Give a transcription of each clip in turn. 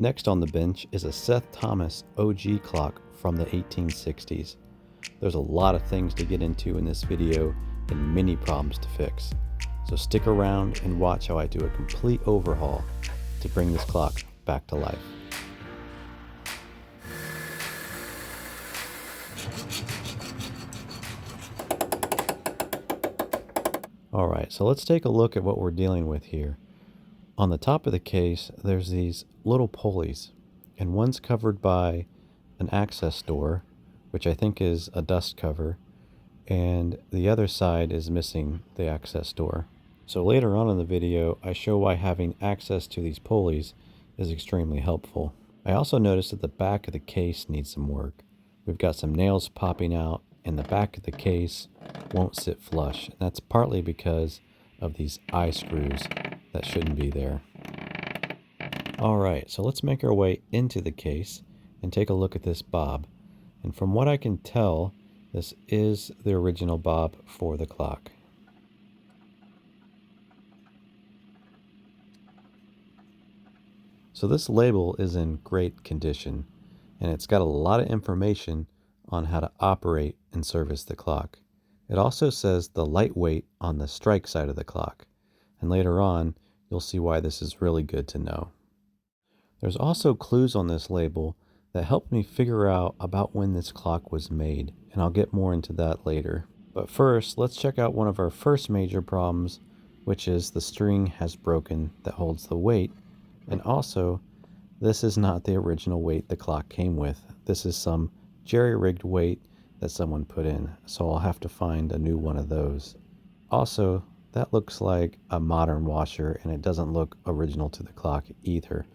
Next on the bench is a Seth Thomas Ogee Clock from the 1860s. There's a lot of things to get into in this video and many problems to fix. So stick around and watch how I do a complete overhaul to bring this clock back to life. Alright, so let's take a look at what we're dealing with here. On the top of the case, there's these little pulleys, and one's covered by an access door, which I think is a dust cover, and the other side is missing the access door. So later on in the video, I show why having access to these pulleys is extremely helpful. I also noticed that the back of the case needs some work. We've got some nails popping out, and the back of the case won't sit flush. And that's partly because of these eye screws that shouldn't be there. Alright, so let's make our way into the case and take a look at this bob. And from what I can tell, this is the original bob for the clock. So this label is in great condition, and it's got a lot of information on how to operate and service the clock. It also says the lightweight on the strike side of the clock, and later on you'll see why this is really good to know. There's also clues on this label that helped me figure out about when this clock was made, and I'll get more into that later. But first, let's check out one of our first major problems, which is the string has broken that holds the weight, and also this is not the original weight the clock came with. This is some jerry-rigged weight that someone put in, so I'll have to find a new one of those. Also, that looks like a modern washer, and it doesn't look original to the clock either,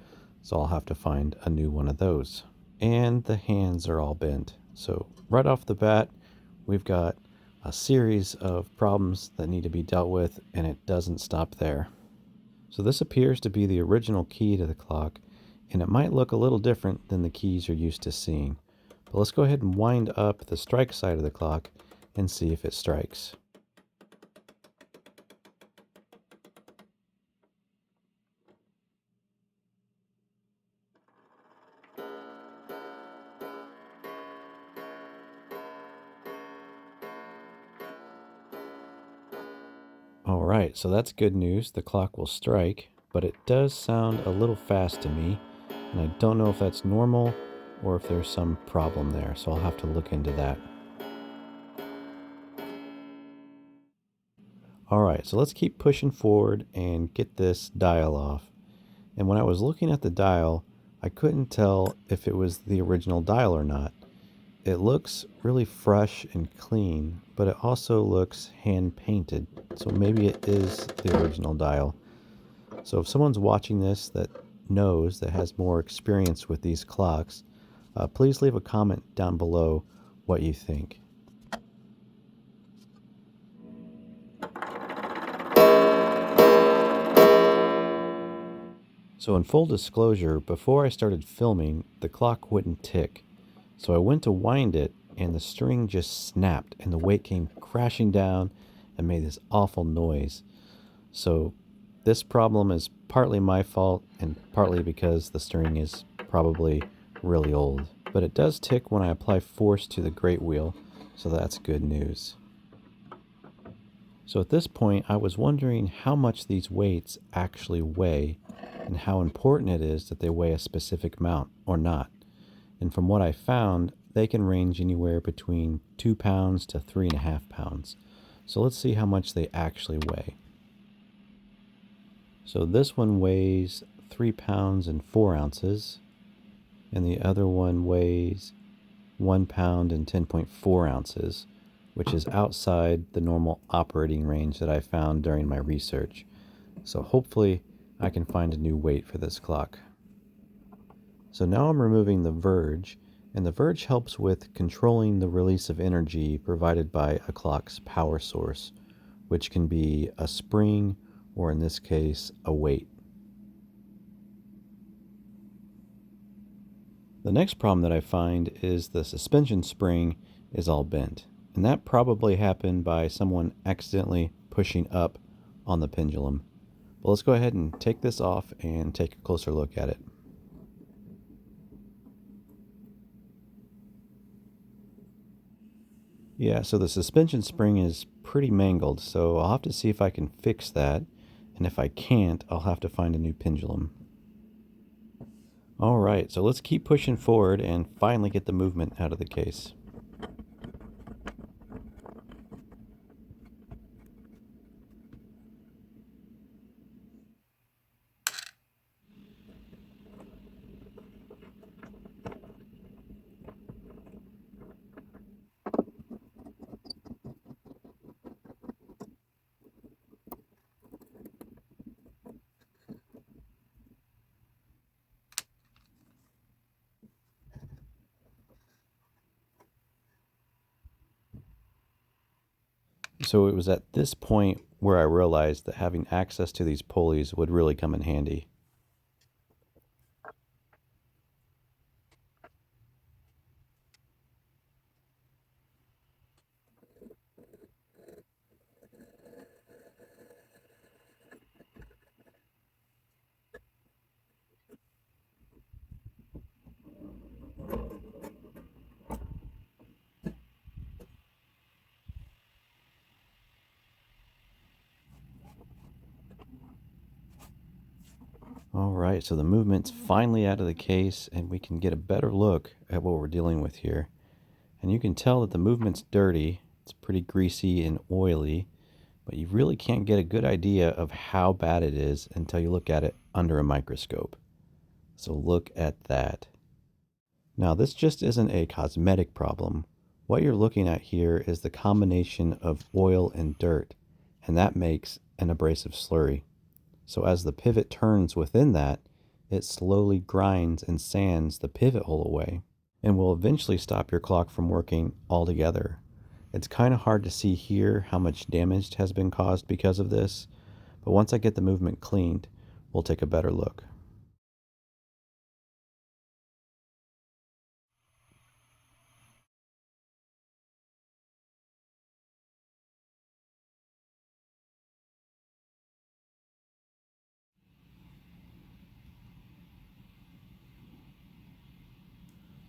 so I'll have to find a new one of those. And the hands are all bent. So right off the bat, we've got a series of problems that need to be dealt with, and it doesn't stop there. So this appears to be the original key to the clock, and it might look a little different than the keys you're used to seeing. But let's go ahead and wind up the strike side of the clock and see if it strikes. Alright, so that's good news. The clock will strike, but it does sound a little fast to me, and I don't know if that's normal or if there's some problem there, so I'll have to look into that. Alright, so let's keep pushing forward and get this dial off. And when I was looking at the dial, I couldn't tell if it was the original dial or not. It looks really fresh and clean, but it also looks hand painted, so maybe it is the original dial. So if someone's watching this that knows, that has more experience with these clocks, please leave a comment down below what you think. So in full disclosure, before I started filming, the clock wouldn't tick. So I went to wind it, and the string just snapped, and the weight came crashing down and made this awful noise. So this problem is partly my fault and partly because the string is probably really old. But it does tick when I apply force to the grate wheel, so that's good news. So at this point, I was wondering how much these weights actually weigh and how important it is that they weigh a specific amount or not. And from what I found, they can range anywhere between 2 pounds to 3.5 pounds. So let's see how much they actually weigh. So this one weighs 3 pounds and 4 ounces, and the other one weighs 1 pound and 10.4 ounces, which is outside the normal operating range that I found during my research. So hopefully I can find a new weight for this clock. So now I'm removing the verge, and the verge helps with controlling the release of energy provided by a clock's power source, which can be a spring or in this case a weight. The next problem that I find is the suspension spring is all bent, and that probably happened by someone accidentally pushing up on the pendulum. But let's go ahead and take this off and take a closer look at it. Yeah, so the suspension spring is pretty mangled, so I'll have to see if I can fix that, and if I can't, I'll have to find a new pendulum. All right, so let's keep pushing forward and finally get the movement out of the case. So it was at this point where I realized that having access to these pulleys would really come in handy. All right, so the movement's finally out of the case, and we can get a better look at what we're dealing with here. And you can tell that the movement's dirty. It's pretty greasy and oily, but you really can't get a good idea of how bad it is until you look at it under a microscope. So look at that. Now, this just isn't a cosmetic problem. What you're looking at here is the combination of oil and dirt, and that makes an abrasive slurry. So as the pivot turns within that, it slowly grinds and sands the pivot hole away and will eventually stop your clock from working altogether. It's kind of hard to see here how much damage has been caused because of this, but once I get the movement cleaned, we'll take a better look.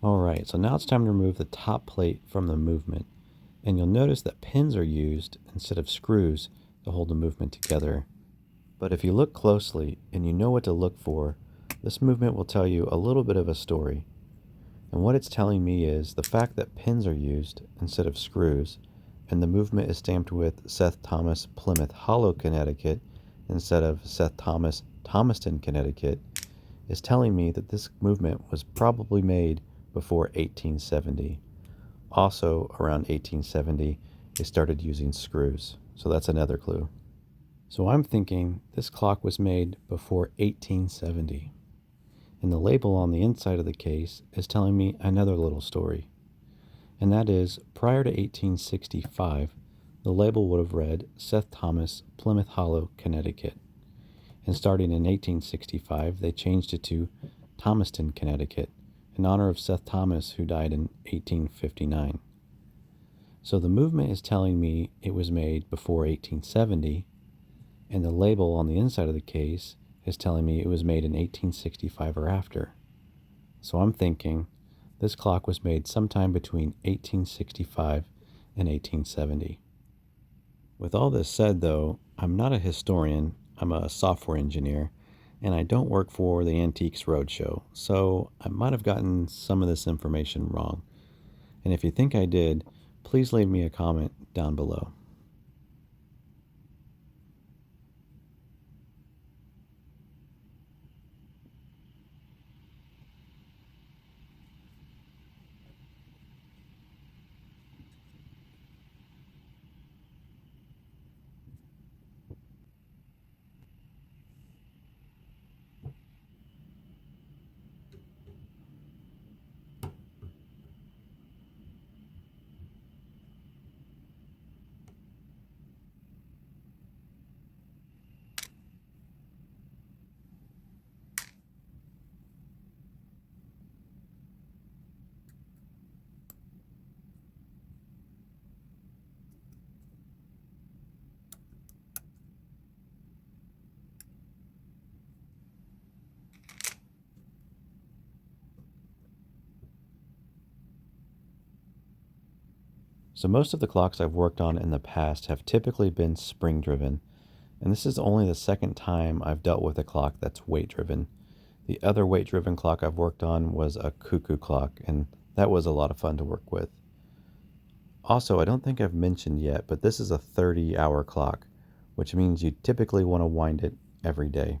Alright, so now it's time to remove the top plate from the movement, and you'll notice that pins are used instead of screws to hold the movement together. But if you look closely and you know what to look for, this movement will tell you a little bit of a story. And what it's telling me is the fact that pins are used instead of screws, and the movement is stamped with Seth Thomas Plymouth Hollow, Connecticut, instead of Seth Thomas Thomaston, Connecticut, is telling me that this movement was probably made before 1870. Also, around 1870, they started using screws. So that's another clue. So I'm thinking this clock was made before 1870. And the label on the inside of the case is telling me another little story. And that is, prior to 1865, the label would have read Seth Thomas, Plymouth Hollow, Connecticut. And starting in 1865, they changed it to Thomaston, Connecticut, in honor of Seth Thomas, who died in 1859. So the movement is telling me it was made before 1870, and the label on the inside of the case is telling me it was made in 1865 or after. So I'm thinking this clock was made sometime between 1865 and 1870. With all this said, though, I'm not a historian, I'm a software engineer, and I don't work for the Antiques Roadshow, so I might have gotten some of this information wrong. And if you think I did, please leave me a comment down below. So most of the clocks I've worked on in the past have typically been spring driven, and this is only the second time I've dealt with a clock that's weight driven. The other weight driven clock I've worked on was a cuckoo clock, and that was a lot of fun to work with. Also, I don't think I've mentioned yet, but this is a 30-hour clock, which means you typically want to wind it every day.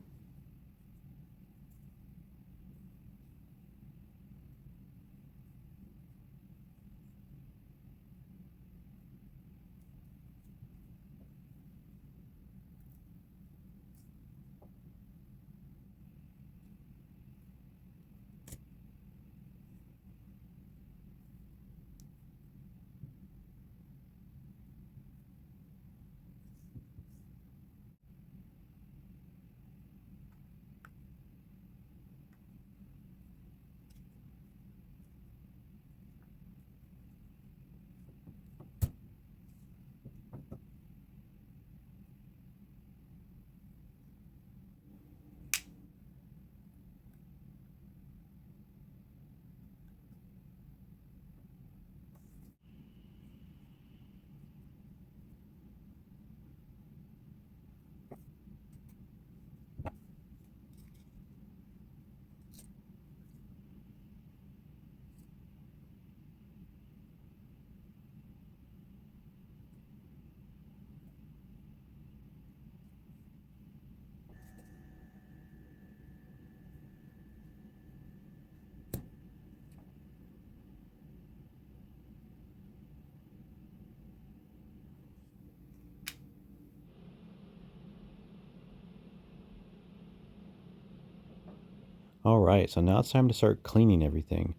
Alright, so now it's time to start cleaning everything.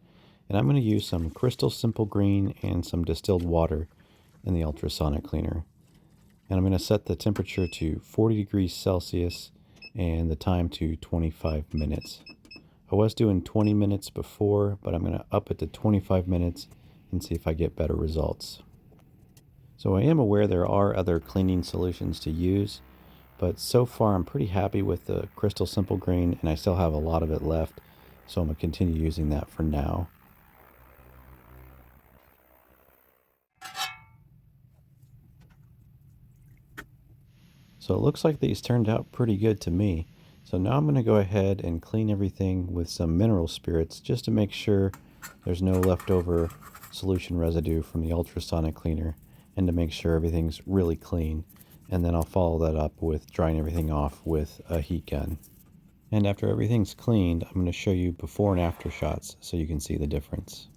And I'm going to use some Crystal Simple Green and some distilled water in the ultrasonic cleaner. And I'm going to set the temperature to 40 degrees Celsius and the time to 25 minutes. I was doing 20 minutes before, but I'm going to up it to 25 minutes and see if I get better results. So I am aware there are other cleaning solutions to use, but so far I'm pretty happy with the Crystal Simple Green, and I still have a lot of it left, so I'm going to continue using that for now. So it looks like these turned out pretty good to me. So now I'm going to go ahead and clean everything with some mineral spirits just to make sure there's no leftover solution residue from the ultrasonic cleaner, and to make sure everything's really clean. And then I'll follow that up with drying everything off with a heat gun. And after everything's cleaned, I'm going to show you before and after shots so you can see the difference.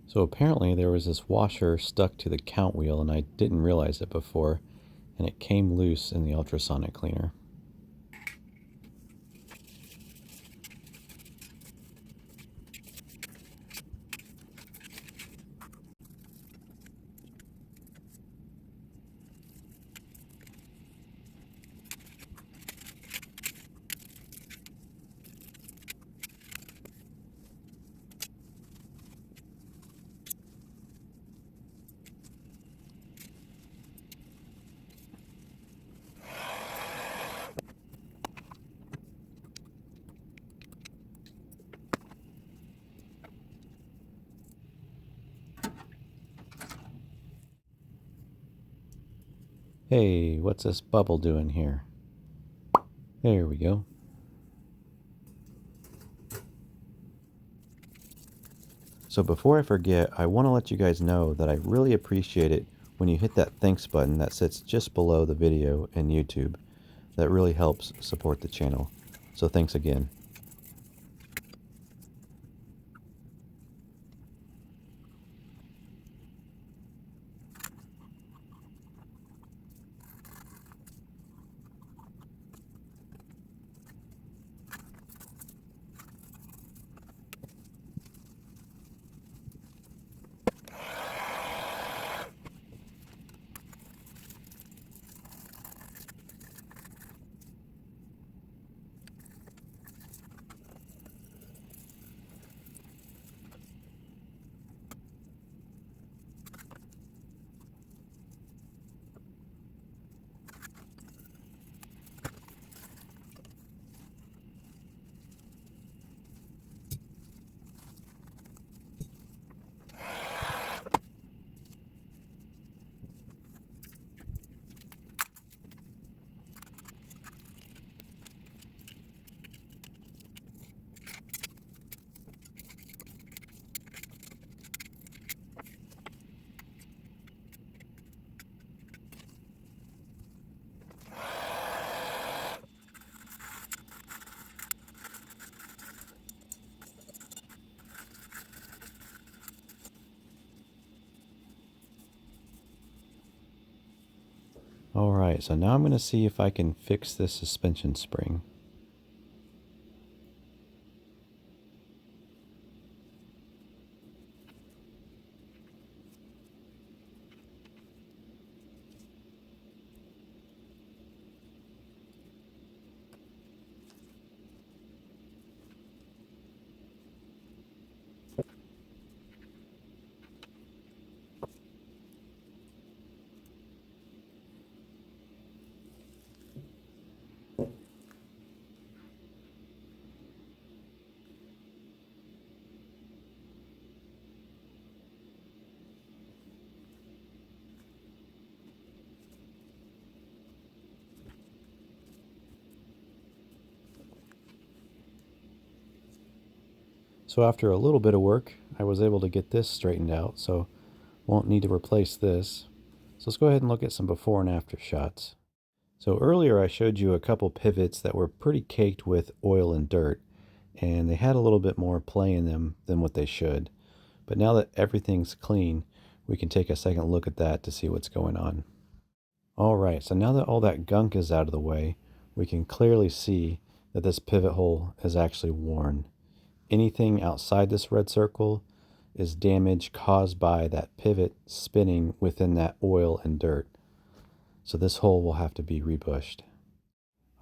So apparently there was this washer stuck to the count wheel, and I didn't realize it before, and it came loose in the ultrasonic cleaner. Hey, what's this bubble doing here? There we go. So before I forget, I want to let you guys know that I really appreciate it when you hit that thanks button that sits just below the video in YouTube. That really helps support the channel. So thanks again. Alright, so now I'm going to see if I can fix this suspension spring. So after a little bit of work, I was able to get this straightened out, so won't need to replace this. So let's go ahead and look at some before and after shots. So earlier I showed you a couple pivots that were pretty caked with oil and dirt, and they had a little bit more play in them than what they should. But now that everything's clean, we can take a second look at that to see what's going on. Alright, so now that all that gunk is out of the way, we can clearly see that this pivot hole is actually worn. Anything outside this red circle is damage caused by that pivot spinning within that oil and dirt. So this hole will have to be rebushed.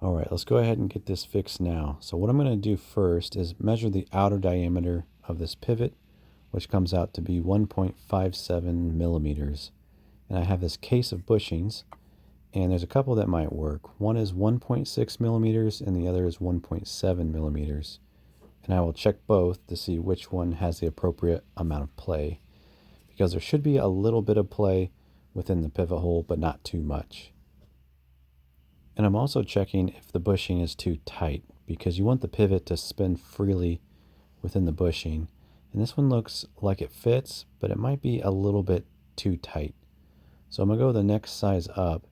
Alright, let's go ahead and get this fixed now. So what I'm going to do first is measure the outer diameter of this pivot, which comes out to be 1.57 millimeters. And I have this case of bushings, and there's a couple that might work. One is 1.6 millimeters and the other is 1.7 millimeters. And I will check both to see which one has the appropriate amount of play, because there should be a little bit of play within the pivot hole, but not too much. And I'm also checking if the bushing is too tight, because you want the pivot to spin freely within the bushing. And this one looks like it fits, but it might be a little bit too tight. So I'm going to go the next size up,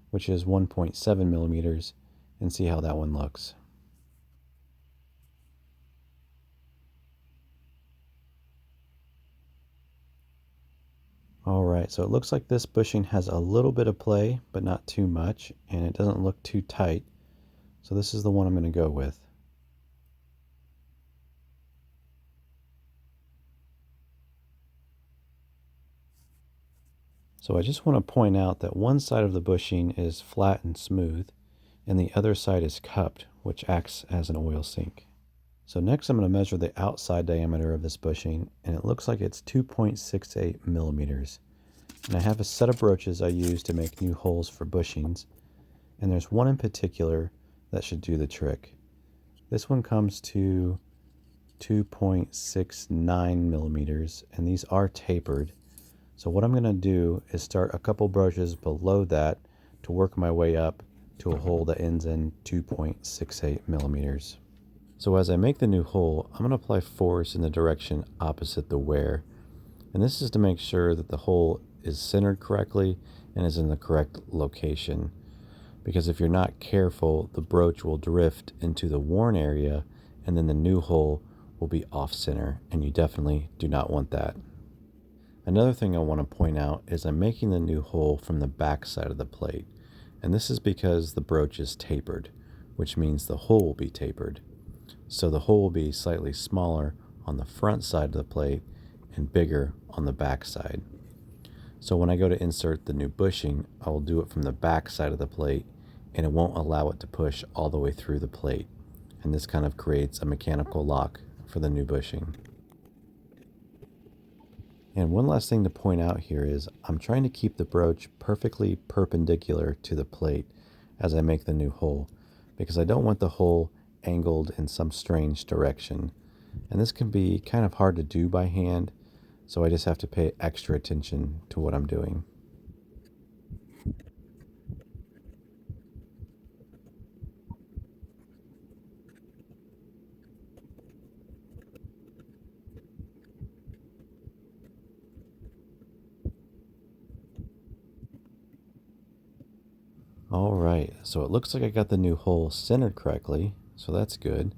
which is 1.7 millimeters, and see how that one looks. Alright, so it looks like this bushing has a little bit of play, but not too much, and it doesn't look too tight. So this is the one I'm going to go with. So I just want to point out that one side of the bushing is flat and smooth, and the other side is cupped, which acts as an oil sink. So next I'm going to measure the outside diameter of this bushing, and it looks like it's 2.68 millimeters. And I have a set of broaches I use to make new holes for bushings, and there's one in particular that should do the trick. This one comes to 2.69 millimeters, and these are tapered. So what I'm going to do is start a couple broaches below that to work my way up to a hole that ends in 2.68 millimeters. So as I make the new hole, I'm going to apply force in the direction opposite the wear. And this is to make sure that the hole is centered correctly and is in the correct location. Because if you're not careful, the broach will drift into the worn area and then the new hole will be off center, and you definitely do not want that. Another thing I want to point out is I'm making the new hole from the back side of the plate. And this is because the broach is tapered, which means the hole will be tapered. So the hole will be slightly smaller on the front side of the plate and bigger on the back side. So when I go to insert the new bushing, I will do it from the back side of the plate, and it won't allow it to push all the way through the plate. And this kind of creates a mechanical lock for the new bushing. And one last thing to point out here is I'm trying to keep the broach perfectly perpendicular to the plate as I make the new hole, because I don't want the hole angled in some strange direction. And this can be kind of hard to do by hand, so I just have to pay extra attention to what I'm doing. All right, so it looks like I got the new hole centered correctly, so that's good.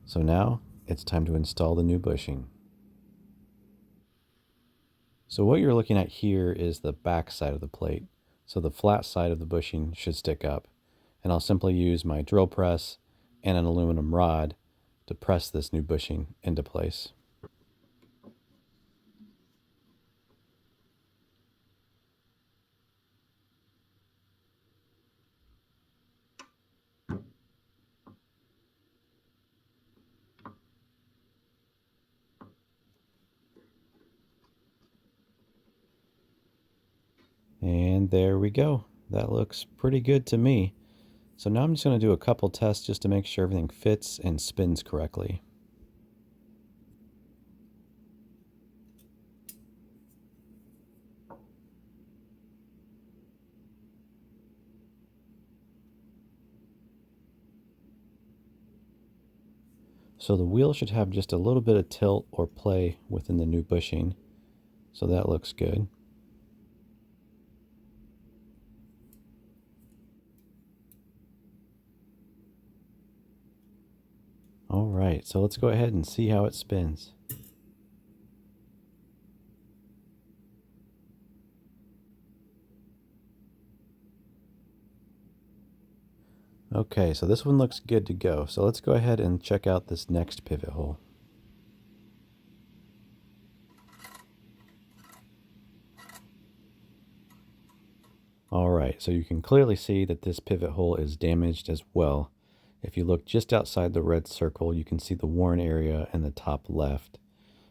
So now it's time to install the new bushing. So what you're looking at here is the back side of the plate. So the flat side of the bushing should stick up. And I'll simply use my drill press and an aluminum rod to press this new bushing into place. And there we go. That looks pretty good to me. So now I'm just going to do a couple tests just to make sure everything fits and spins correctly. So the wheel should have just a little bit of tilt or play within the new bushing. So that looks good. All right, so let's go ahead and see how it spins. Okay, so this one looks good to go. So let's go ahead and check out this next pivot hole. All right, so you can clearly see that this pivot hole is damaged as well. If you look just outside the red circle, you can see the worn area in the top left.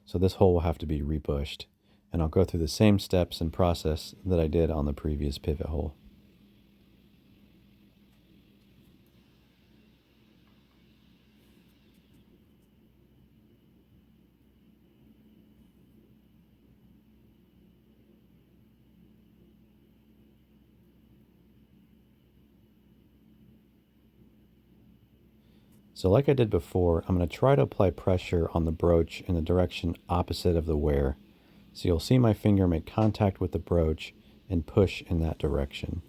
So this hole will have to be rebushed. And I'll go through the same steps and process that I did on the previous pivot hole. So like I did before, I'm going to try to apply pressure on the broach in the direction opposite of the wear. So you'll see my finger make contact with the broach and push in that direction.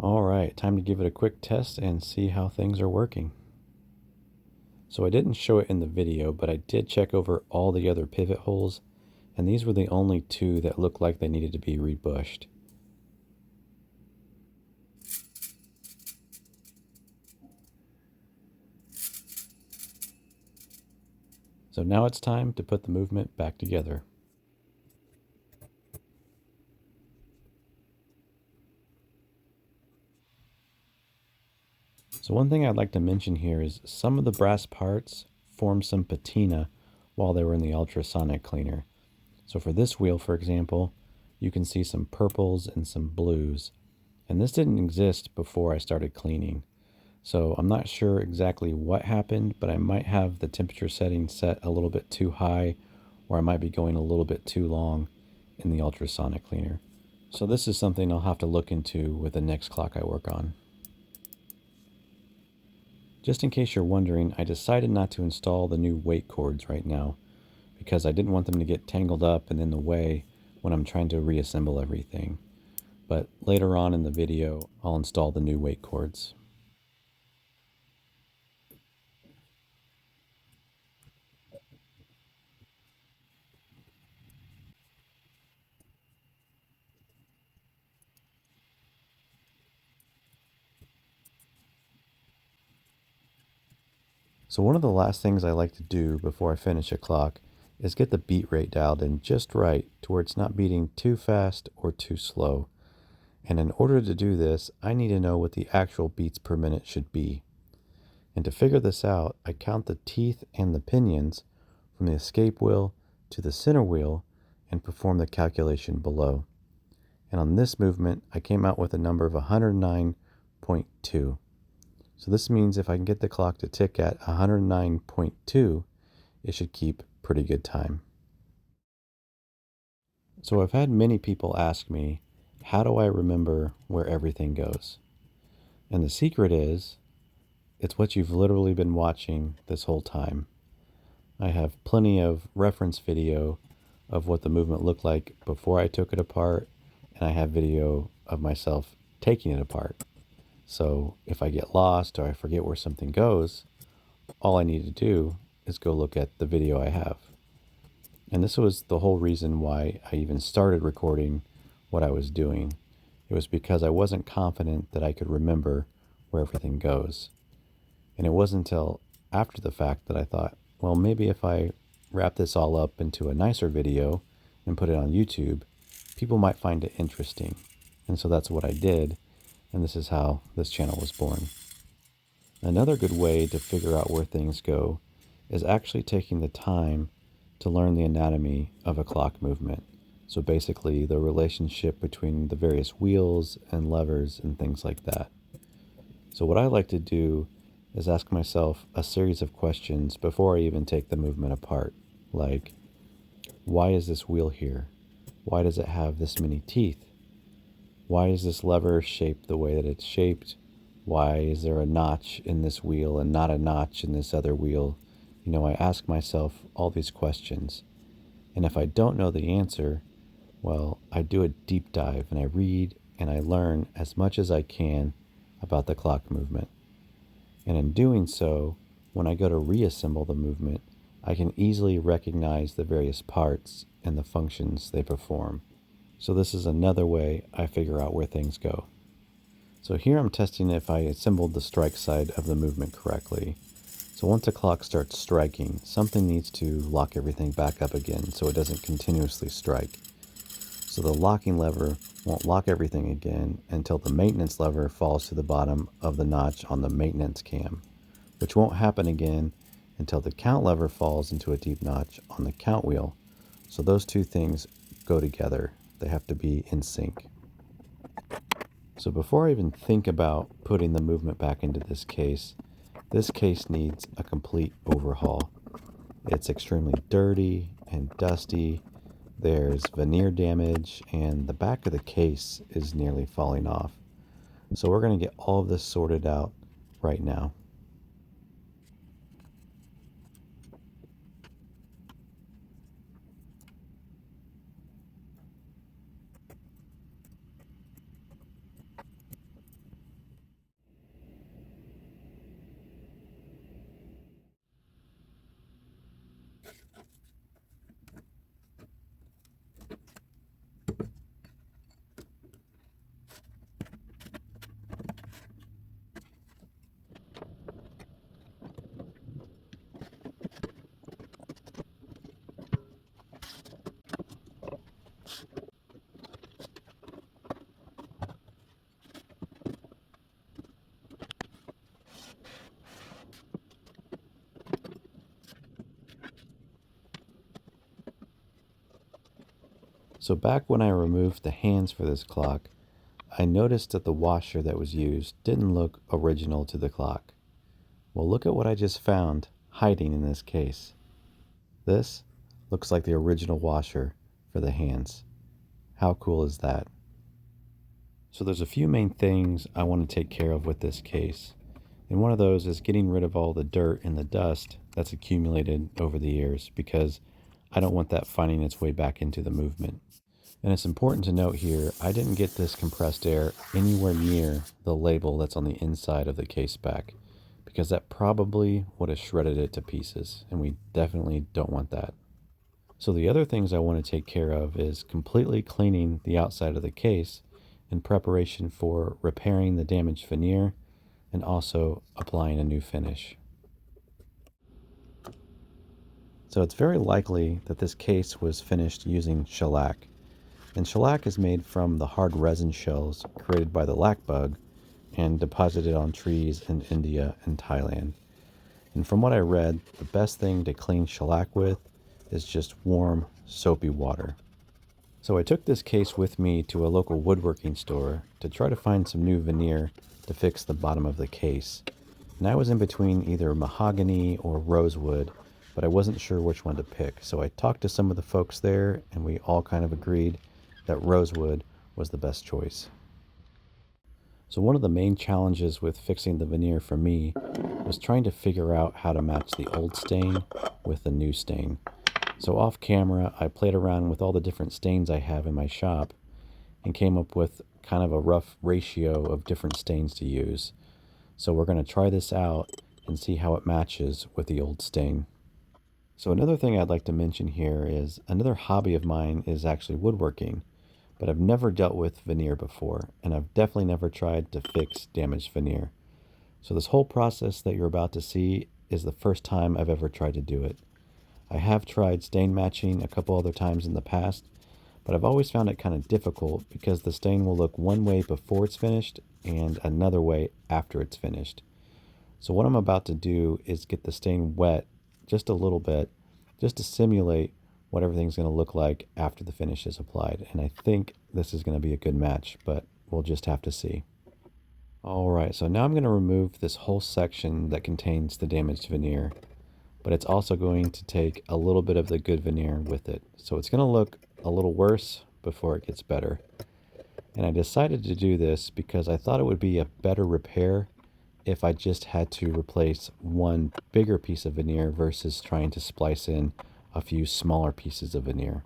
All right, time to give it a quick test and see how things are working. So I didn't show it in the video, but I did check over all the other pivot holes, and these were the only two that looked like they needed to be rebushed. So now it's time to put the movement back together. So one thing I'd like to mention here is some of the brass parts formed some patina while they were in the ultrasonic cleaner. So for this wheel, for example, you can see some purples and some blues. And this didn't exist before I started cleaning. So I'm not sure exactly what happened, but I might have the temperature setting set a little bit too high, or I might be going a little bit too long in the ultrasonic cleaner. So this is something I'll have to look into with the next clock I work on. Just in case you're wondering, I decided not to install the new weight cords right now because I didn't want them to get tangled up and in the way when I'm trying to reassemble everything. But later on in the video, I'll install the new weight cords. So one of the last things I like to do before I finish a clock is get the beat rate dialed in just right to where it's not beating too fast or too slow. And in order to do this, I need to know what the actual beats per minute should be. And to figure this out, I count the teeth and the pinions from the escape wheel to the center wheel and perform the calculation below. And on this movement, I came out with a number of 109.2. So this means if I can get the clock to tick at 109.2, it should keep pretty good time. So I've had many people ask me, how do I remember where everything goes? And the secret is, it's what you've literally been watching this whole time. I have plenty of reference video of what the movement looked like before I took it apart, and I have video of myself taking it apart. So if I get lost or I forget where something goes, all I need to do is go look at the video I have. And this was the whole reason why I even started recording what I was doing. It was because I wasn't confident that I could remember where everything goes. And it wasn't until after the fact that I thought, well, maybe if I wrap this all up into a nicer video and put it on YouTube, people might find it interesting. And so that's what I did. And this is how this channel was born. Another good way to figure out where things go is actually taking the time to learn the anatomy of a clock movement. So basically the relationship between the various wheels and levers and things like that. So what I like to do is ask myself a series of questions before I even take the movement apart. Like, why is this wheel here? Why does it have this many teeth? Why is this lever shaped the way that it's shaped? Why is there a notch in this wheel and not a notch in this other wheel? You know, I ask myself all these questions. And if I don't know the answer, well, I do a deep dive and I read and I learn as much as I can about the clock movement. And in doing so, when I go to reassemble the movement, I can easily recognize the various parts and the functions they perform. So this is another way I figure out where things go. So here I'm testing if I assembled the strike side of the movement correctly. So once a clock starts striking, something needs to lock everything back up again so it doesn't continuously strike. So the locking lever won't lock everything again until the maintenance lever falls to the bottom of the notch on the maintenance cam, which won't happen again until the count lever falls into a deep notch on the count wheel. So those two things go together. They have to be in sync. So before I even think about putting the movement back into this case needs a complete overhaul. It's extremely dirty and dusty. There's veneer damage and the back of the case is nearly falling off. So we're going to get all of this sorted out right now. So back when I removed the hands for this clock, I noticed that the washer that was used didn't look original to the clock. Well, look at what I just found hiding in this case. This looks like the original washer for the hands. How cool is that? So there's a few main things I want to take care of with this case. And one of those is getting rid of all the dirt and the dust that's accumulated over the years, because I don't want that finding its way back into the movement. And it's important to note here, I didn't get this compressed air anywhere near the label that's on the inside of the case back, because that probably would have shredded it to pieces, and we definitely don't want that. So the other things I want to take care of is completely cleaning the outside of the case in preparation for repairing the damaged veneer and also applying a new finish. So it's very likely that this case was finished using shellac. And shellac is made from the hard resin shells created by the lac bug and deposited on trees in India and Thailand. And from what I read, the best thing to clean shellac with is just warm, soapy water. So I took this case with me to a local woodworking store to try to find some new veneer to fix the bottom of the case. And I was in between either mahogany or rosewood, but I wasn't sure which one to pick. So I talked to some of the folks there, and we all kind of agreed that rosewood was the best choice. So one of the main challenges with fixing the veneer for me was trying to figure out how to match the old stain with the new stain. So off camera, I played around with all the different stains I have in my shop and came up with kind of a rough ratio of different stains to use. So we're going to try this out and see how it matches with the old stain. So another thing I'd like to mention here is another hobby of mine is actually woodworking, but I've never dealt with veneer before, and I've definitely never tried to fix damaged veneer. So this whole process that you're about to see is the first time I've ever tried to do it. I have tried stain matching a couple other times in the past, but I've always found it kind of difficult because the stain will look one way before it's finished and another way after it's finished. So what I'm about to do is get the stain wet just a little bit, just to simulate what everything's going to look like after the finish is applied. And I think this is going to be a good match, but we'll just have to see. All right, so now I'm going to remove this whole section that contains the damaged veneer, but it's also going to take a little bit of the good veneer with it. So it's going to look a little worse before it gets better. And I decided to do this because I thought it would be a better repair if I just had to replace one bigger piece of veneer versus trying to splice in a few smaller pieces of veneer.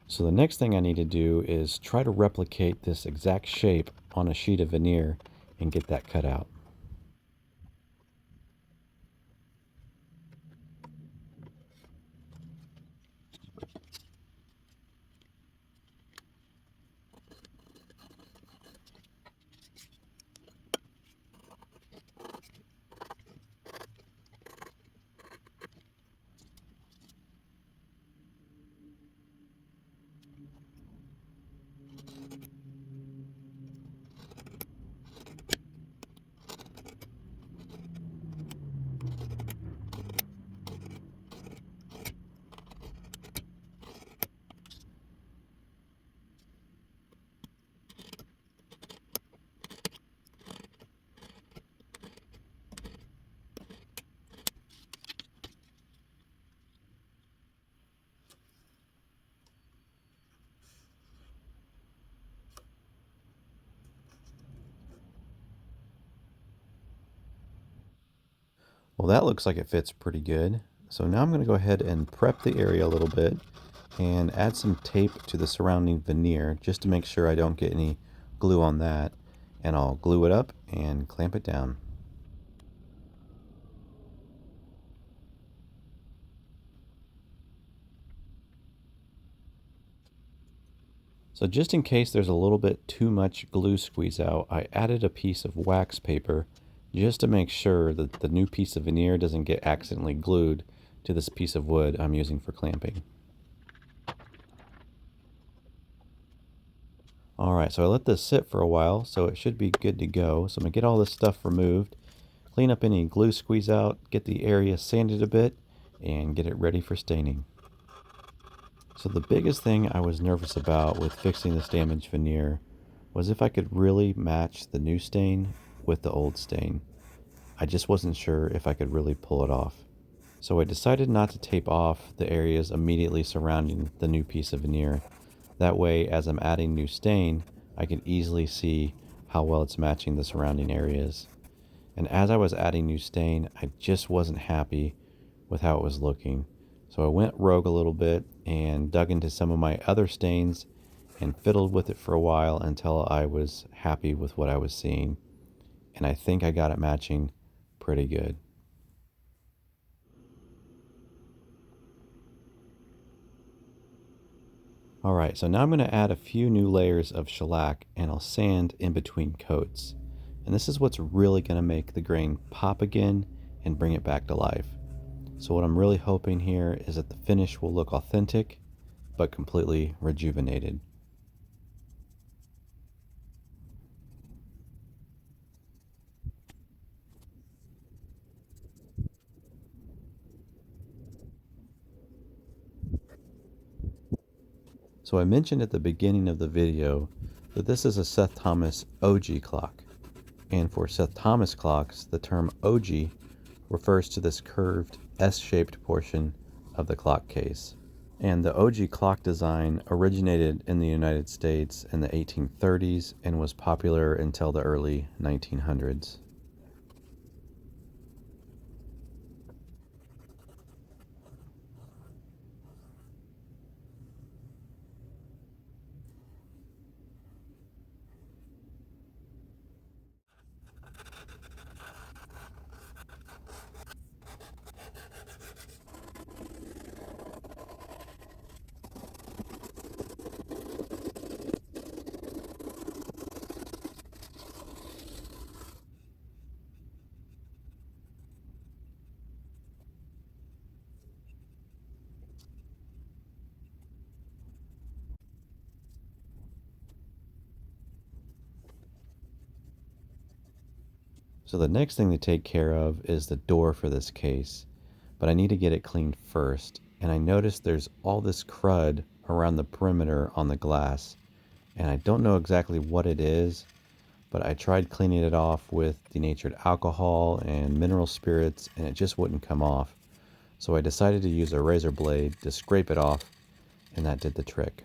So the next thing I need to do is try to replicate this exact shape on a sheet of veneer and get that cut out. Well, that looks like it fits pretty good. So now I'm going to go ahead and prep the area a little bit and add some tape to the surrounding veneer just to make sure I don't get any glue on that. And I'll glue it up and clamp it down. So just in case there's a little bit too much glue squeeze out, I added a piece of wax paper just to make sure that the new piece of veneer doesn't get accidentally glued to this piece of wood I'm using for clamping. Alright, so I let this sit for a while, so it should be good to go. So I'm going to get all this stuff removed, clean up any glue squeeze out, get the area sanded a bit, and get it ready for staining. So the biggest thing I was nervous about with fixing this damaged veneer was if I could really match the new stain with the old stain. I just wasn't sure if I could really pull it off. So I decided not to tape off the areas immediately surrounding the new piece of veneer. That way, as I'm adding new stain, I can easily see how well it's matching the surrounding areas. And as I was adding new stain, I just wasn't happy with how it was looking. So I went rogue a little bit and dug into some of my other stains and fiddled with it for a while until I was happy with what I was seeing. And I think I got it matching pretty good. Alright, so now I'm going to add a few new layers of shellac and I'll sand in between coats. And this is what's really going to make the grain pop again and bring it back to life. So what I'm really hoping here is that the finish will look authentic, but completely rejuvenated. So I mentioned at the beginning of the video that this is a Seth Thomas Ogee clock. And for Seth Thomas clocks, the term Ogee refers to this curved S-shaped portion of the clock case. And the Ogee clock design originated in the United States in the 1830s and was popular until the early 1900s. So the next thing to take care of is the door for this case, but I need to get it cleaned first. And I noticed there's all this crud around the perimeter on the glass, and I don't know exactly what it is, but I tried cleaning it off with denatured alcohol and mineral spirits, and it just wouldn't come off. So I decided to use a razor blade to scrape it off, and that did the trick.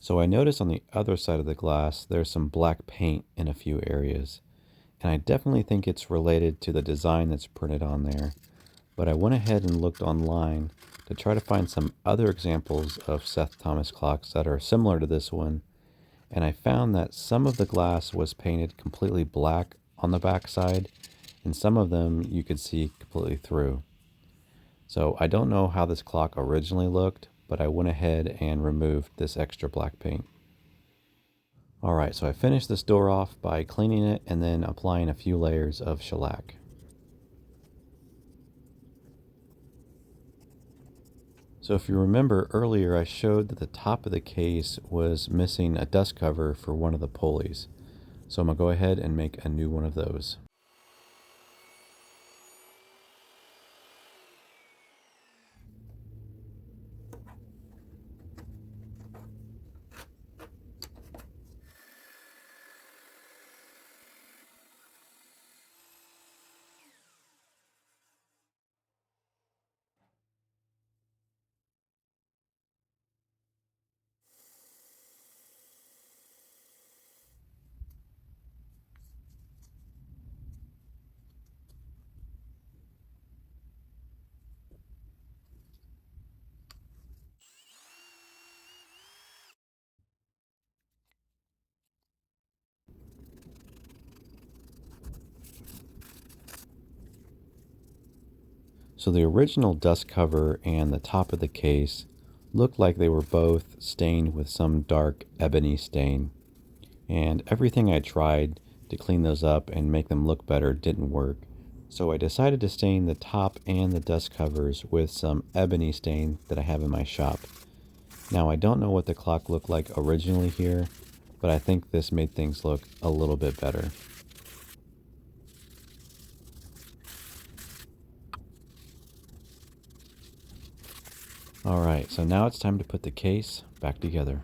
So I noticed on the other side of the glass there's some black paint in a few areas, and I definitely think it's related to the design that's printed on there. But I went ahead and looked online to try to find some other examples of Seth Thomas clocks that are similar to this one, and I found that some of the glass was painted completely black on the back side, and some of them you could see completely through. So I don't know how this clock originally looked, but I went ahead and removed this extra black paint. Alright, so I finished this door off by cleaning it and then applying a few layers of shellac. So if you remember earlier, I showed that the top of the case was missing a dust cover for one of the pulleys. So I'm going to go ahead and make a new one of those. So the original dust cover and the top of the case looked like they were both stained with some dark ebony stain. And everything I tried to clean those up and make them look better didn't work. So I decided to stain the top and the dust covers with some ebony stain that I have in my shop. Now I don't know what the clock looked like originally here, but I think this made things look a little bit better. Alright, so now it's time to put the case back together.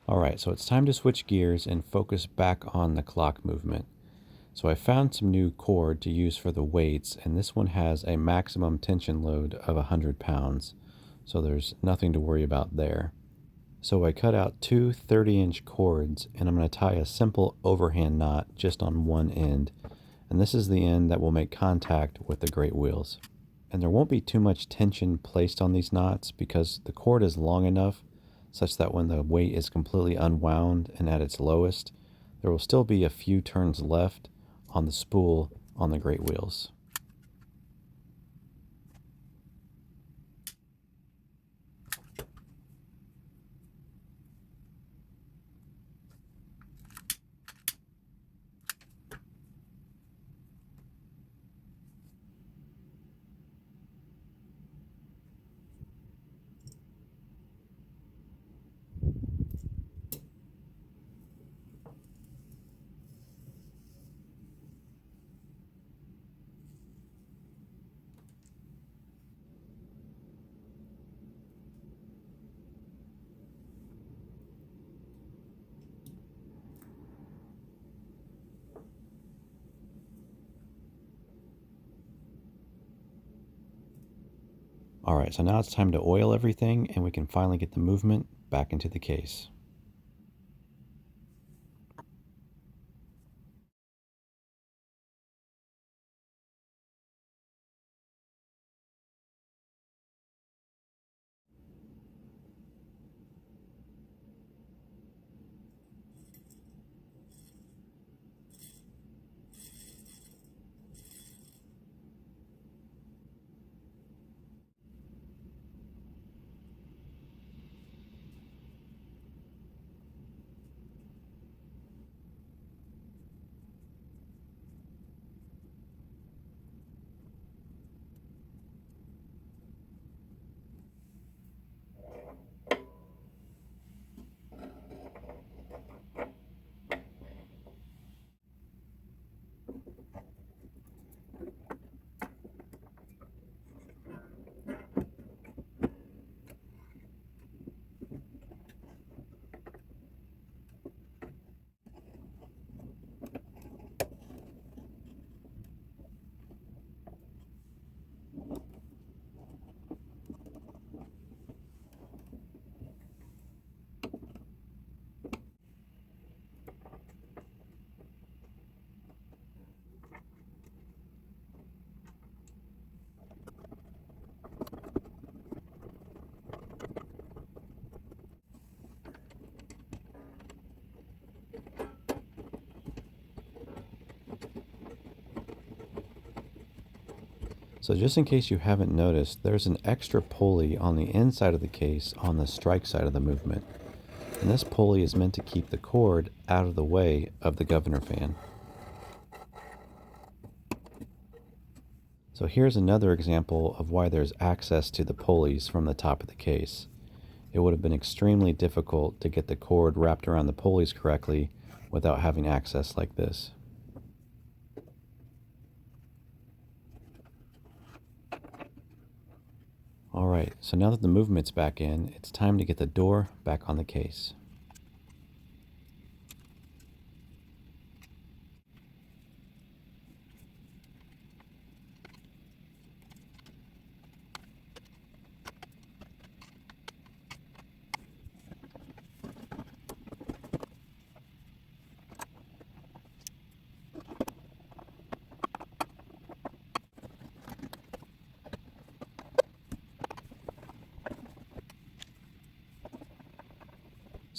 Alright, so it's time to switch gears and focus back on the clock movement. So I found some new cord to use for the weights, and this one has a maximum tension load of 100 pounds, so there's nothing to worry about there. So I cut out two 30-inch cords, and I'm going to tie a simple overhand knot just on one end, and this is the end that will make contact with the great wheels. And there won't be too much tension placed on these knots because the cord is long enough such that when the weight is completely unwound and at its lowest, there will still be a few turns left on the spool on the great wheels. Alright, so now it's time to oil everything and we can finally get the movement back into the case. So just in case you haven't noticed, there's an extra pulley on the inside of the case on the strike side of the movement. And this pulley is meant to keep the cord out of the way of the governor fan. So here's another example of why there's access to the pulleys from the top of the case. It would have been extremely difficult to get the cord wrapped around the pulleys correctly without having access like this. Alright, so now that the movement's back in, it's time to get the door back on the case.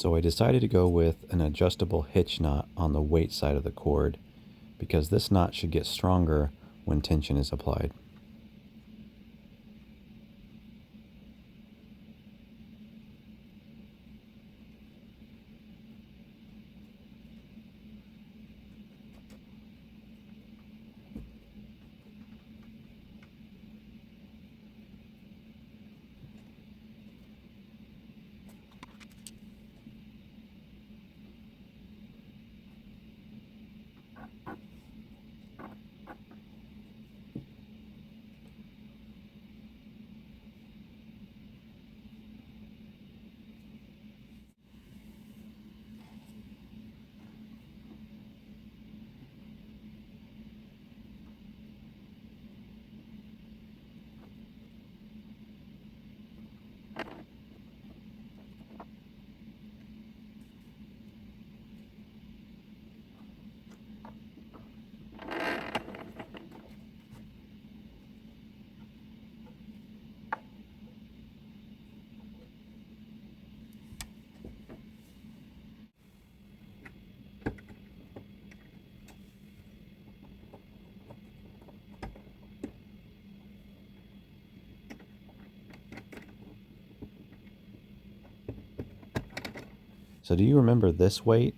So I decided to go with an adjustable hitch knot on the weight side of the cord because this knot should get stronger when tension is applied. So do you remember this weight?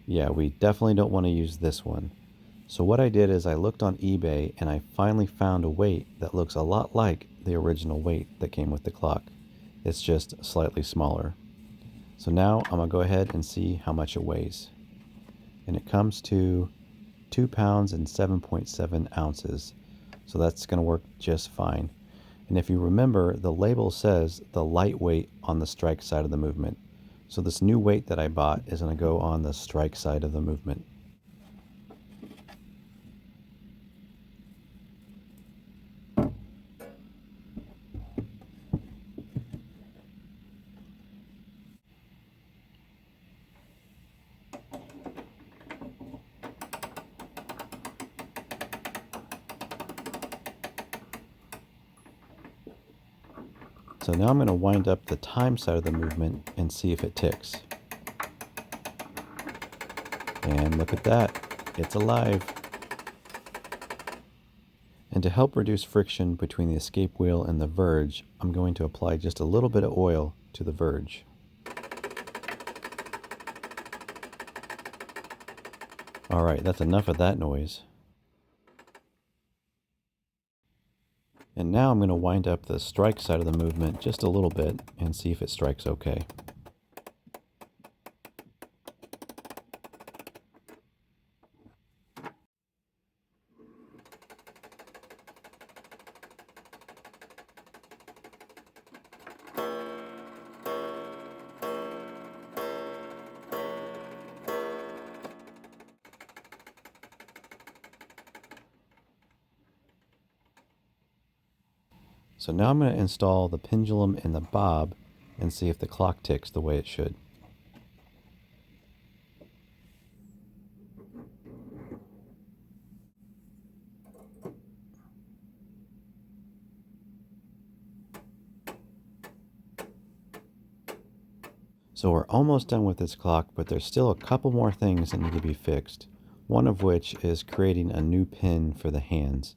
Yeah, we definitely don't want to use this one. So what I did is I looked on eBay and I finally found a weight that looks a lot like the original weight that came with the clock. It's just slightly smaller. So now I'm going to go ahead and see how much it weighs. And it comes to 2 pounds and 7.7 ounces. So that's going to work just fine. And if you remember, the label says the lightweight on the strike side of the movement. So this new weight that I bought is going to go on the strike side of the movement. So now I'm going to wind up the time side of the movement and see if it ticks. And look at that, it's alive. And to help reduce friction between the escape wheel and the verge, I'm going to apply just a little bit of oil to the verge. Alright, that's enough of that noise. And now I'm going to wind up the strike side of the movement just a little bit and see if it strikes okay. So now I'm going to install the pendulum in the bob and see if the clock ticks the way it should. So we're almost done with this clock, but there's still a couple more things that need to be fixed. One of which is creating a new pin for the hands.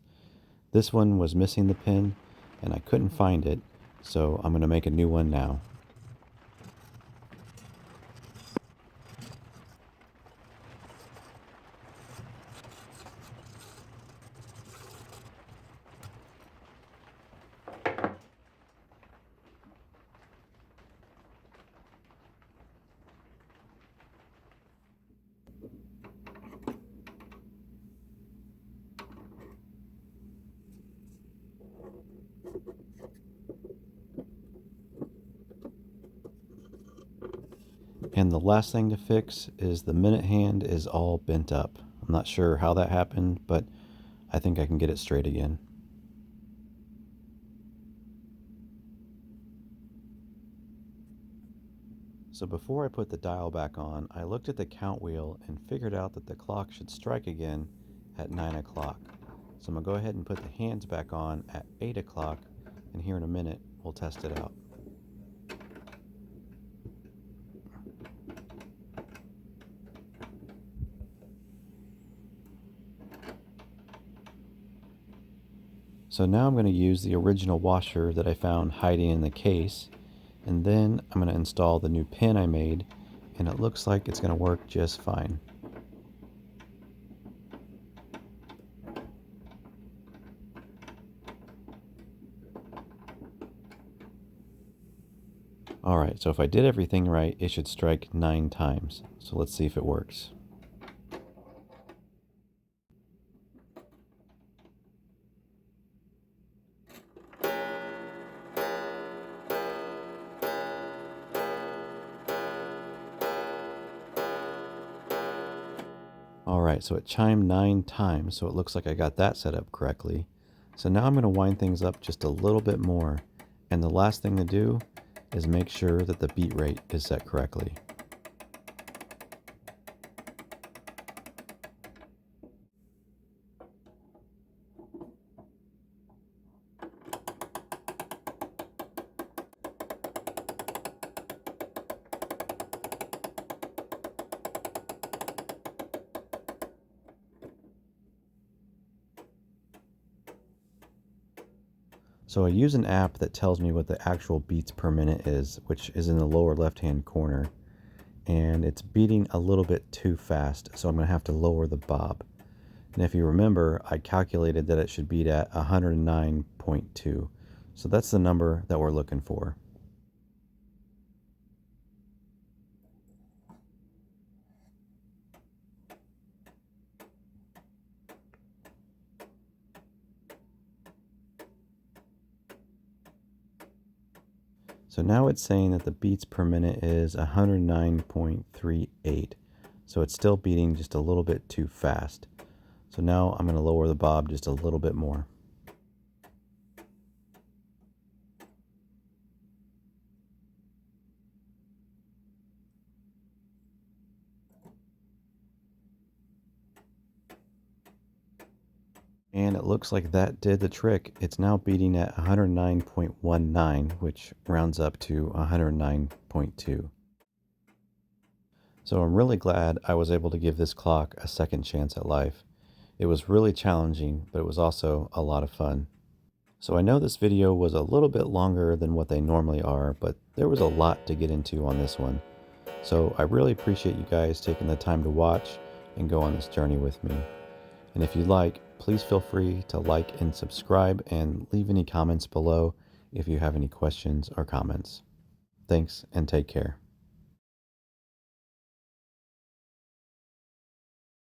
This one was missing the pin and I couldn't find it, so I'm going to make a new one now. last thing to fix is the minute hand is all bent up. I'm not sure how that happened, but I think I can get it straight again. So before I put the dial back on, I looked at the count wheel and figured out that the clock should strike again at 9 o'clock. So I'm going to go ahead and put the hands back on at 8 o'clock, and here in a minute we'll test it out. So now I'm going to use the original washer that I found hiding in the case, and then I'm going to install the new pin I made, and it looks like it's going to work just fine. Alright, so if I did everything right, it should strike 9 times. So let's see if it works. Alright, so it chimed 9 times, so it looks like I got that set up correctly. So now I'm going to wind things up just a little bit more, and the last thing to do is make sure that the beat rate is set correctly. So I use an app that tells me what the actual beats per minute is, which is in the lower left-hand corner. And it's beating a little bit too fast, so I'm going to have to lower the bob. And if you remember, I calculated that it should beat at 109.2. So that's the number that we're looking for. So now it's saying that the beats per minute is 109.38. So it's still beating just a little bit too fast. So now I'm going to lower the bob just a little bit more. And it looks like that did the trick. It's now beating at 109.19, which rounds up to 109.2. So I'm really glad I was able to give this clock a second chance at life. It was really challenging, but it was also a lot of fun. So I know this video was a little bit longer than what they normally are, but there was a lot to get into on this one. So I really appreciate you guys taking the time to watch and go on this journey with me. And if you like, please feel free to like and subscribe and leave any comments below if you have any questions or comments. Thanks and take care.